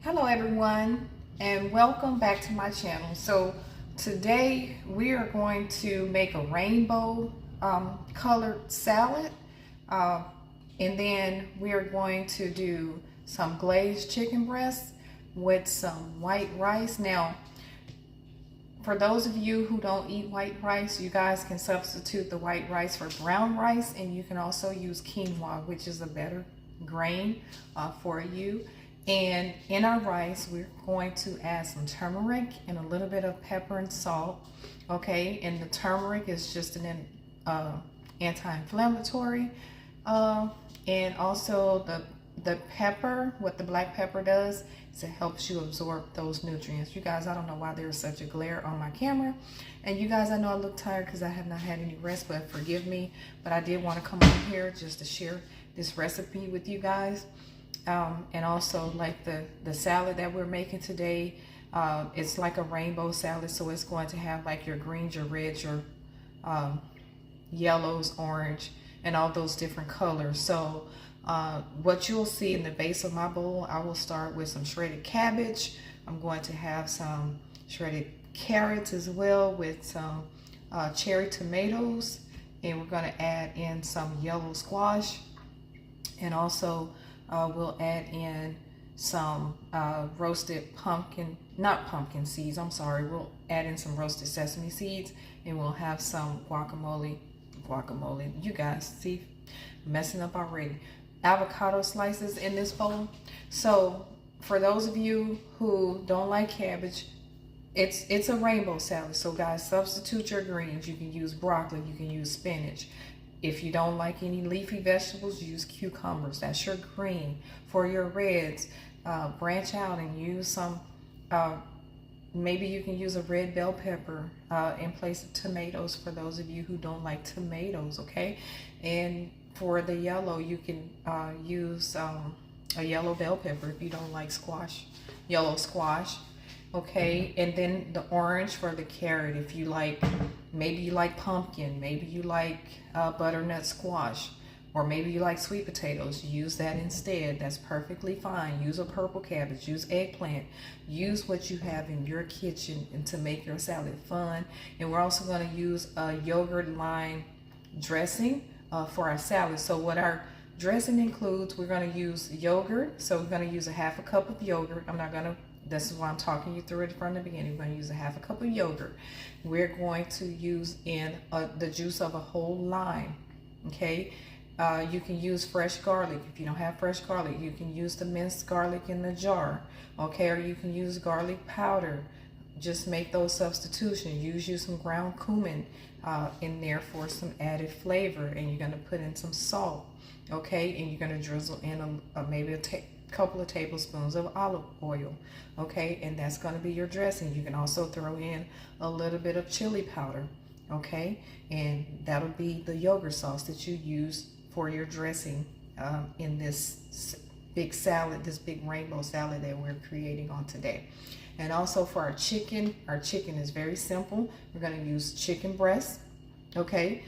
Hello everyone, and welcome back to my channel. So today we are going to make a rainbow colored salad, and then we are going to do some glazed chicken breasts with some white rice. Now, for those of you who don't eat white rice, you guys can substitute the white rice for brown rice, and you can also use quinoa, which is a better grain for you. And in our rice, we're going to add some turmeric and a little bit of pepper and salt. Okay, and the turmeric is just an anti-inflammatory, and also the pepper, what the black pepper does is it helps you absorb those nutrients. You guys, I don't know why there's such a glare on my camera, and you guys, I know I look tired because I have not had any rest, but forgive me. But I did want to come on here just to share this recipe with you guys. And also, like the salad that we're making today, it's like a rainbow salad, so it's going to have like your greens, your reds, your yellows, orange, and all those different colors. So what you'll see in the base of my bowl, I will start with some shredded cabbage. I'm going to have some shredded carrots as well, with some cherry tomatoes, and we're going to add in some yellow squash, and also we'll add in some roasted not pumpkin seeds, I'm sorry. We'll add in some roasted sesame seeds, and we'll have some guacamole. You guys, see, I'm messing up already. Avocado slices in this bowl. So for those of you who don't like cabbage, it's a rainbow salad. So guys, substitute your greens. You can use broccoli, you can use spinach. If you don't like any leafy vegetables, use cucumbers. That's your green. For your reds, branch out and use some, maybe you can use a red bell pepper in place of tomatoes for those of you who don't like tomatoes, okay? And for the yellow, you can use a yellow bell pepper if you don't like yellow squash. Okay, and then the orange for the carrot. If you like, maybe you like pumpkin, maybe you like butternut squash, or maybe you like sweet potatoes, use that instead. That's perfectly fine. Use a purple cabbage, use eggplant, use what you have in your kitchen and to make your salad fun. And we're also going to use a yogurt lime dressing for our salad. So what our dressing includes, we're going to use yogurt. So we're going to use a half a cup of yogurt. This is why I'm talking you through it from the beginning. We're going to use a half a cup of yogurt. We're going to use in the juice of a whole lime. Okay, you can use fresh garlic. If you don't have fresh garlic, you can use the minced garlic in the jar. Okay, or you can use garlic powder. Just make those substitutions. Use some ground cumin in there for some added flavor, and you're going to put in some salt. Okay, and you're going to drizzle in maybe a couple of tablespoons of olive oil. Okay, and that's going to be your dressing. You can also throw in a little bit of chili powder. Okay, and that'll be the yogurt sauce that you use for your dressing in this big salad, this big rainbow salad that we're creating on today. And also for our chicken is very simple. We're going to use chicken breast. Okay,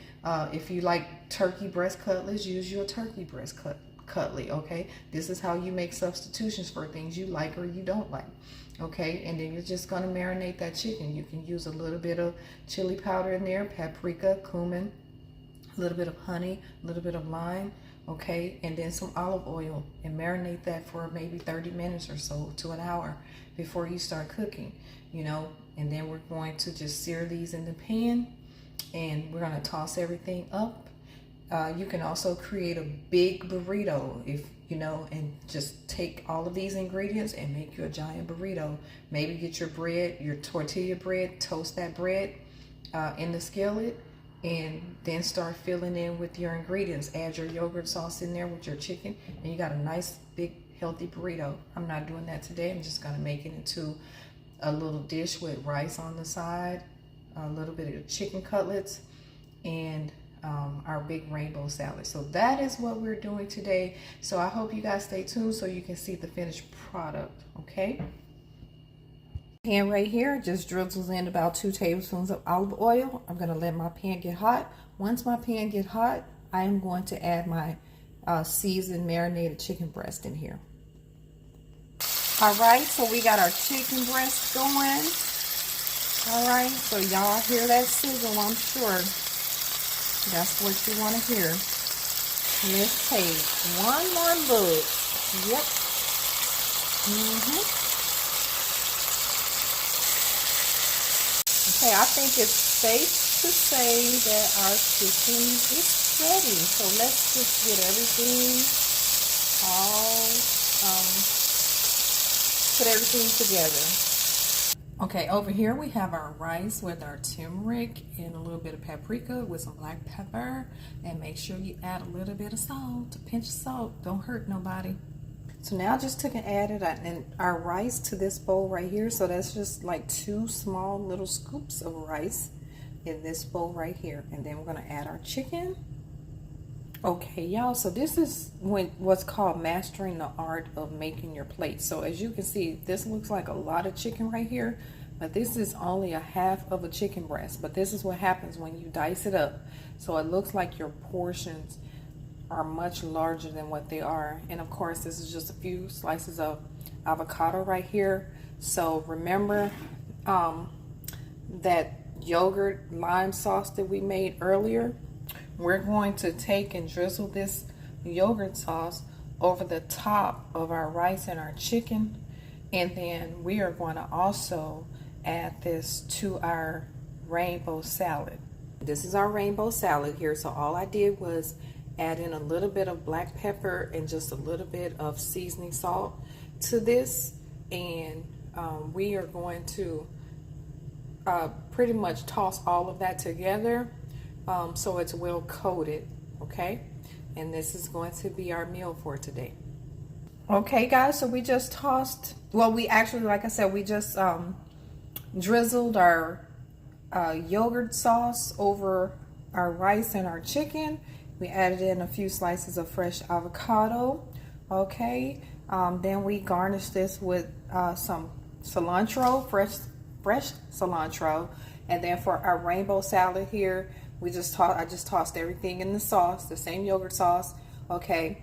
if you like turkey breast cutlets, use your turkey breast cutlet. Okay, this is how you make substitutions for things you like or you don't like. Okay, and then you're just going to marinate that chicken. You can use a little bit of chili powder in there, paprika, cumin, a little bit of honey, a little bit of lime. Okay, and then some olive oil, and marinate that for maybe 30 minutes or so to an hour before you start cooking, you know. And then we're going to just sear these in the pan, and we're going to toss everything up. You can also create a big burrito, if you know, and just take all of these ingredients and make you a giant burrito. Maybe get your bread, your tortilla bread, toast that bread in the skillet, and then start filling in with your ingredients. Add your yogurt sauce in there with your chicken, and you got a nice big healthy burrito. I'm not doing that today. I'm just gonna make it into a little dish with rice on the side, a little bit of chicken cutlets, and our big rainbow salad. So that is what we're doing today. So I hope you guys stay tuned so you can see the finished product. Okay, pan right here just drizzles in about 2 tablespoons of olive oil. I'm going to let my pan get hot. Once my pan get hot, I am going to add my seasoned marinated chicken breast in here. All right, so we got our chicken breast going. All right, so y'all hear that sizzle, I'm sure. That's what you want to hear. Let's take one more look. Yep. Okay, I think it's safe to say that our chicken is ready. So let's just get everything all, put everything together. Okay, over here we have our rice with our turmeric and a little bit of paprika with some black pepper. And make sure you add a little bit of salt, a pinch of salt. Don't hurt nobody. So now I just took and added our rice to this bowl right here. So that's just like 2 small little scoops of rice in this bowl right here. And then we're gonna add our chicken. Okay, y'all, so this is what's called mastering the art of making your plate. So as you can see, this looks like a lot of chicken right here, but this is only a half of a chicken breast. But this is what happens when you dice it up. So it looks like your portions are much larger than what they are. And of course, this is just a few slices of avocado right here. So remember that yogurt lime sauce that we made earlier? We're going to take and drizzle this yogurt sauce over the top of our rice and our chicken. And then we are going to also add this to our rainbow salad. This is our rainbow salad here. So all I did was add in a little bit of black pepper and just a little bit of seasoning salt to this. And we are going to pretty much toss all of that together. So it's well coated, okay? And this is going to be our meal for today. Okay, guys, so we just tossed, well, we actually, like I said, we just drizzled our yogurt sauce over our rice and our chicken. We added in a few slices of fresh avocado, okay? Then we garnished this with some cilantro, fresh cilantro. And then for our rainbow salad here, I just tossed everything in the sauce, the same yogurt sauce, okay?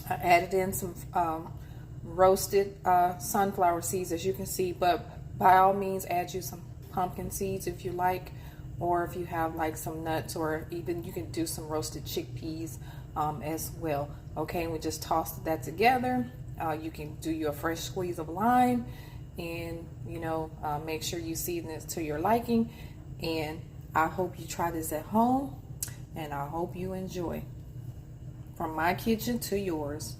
I added in some roasted sunflower seeds, as you can see, but by all means add you some pumpkin seeds if you like, or if you have like some nuts, or even you can do some roasted chickpeas as well, okay? And we just tossed that together. You can do your fresh squeeze of lime, and you know, make sure you season this to your liking. And I hope you try this at home, and I hope you enjoy. From my kitchen to yours.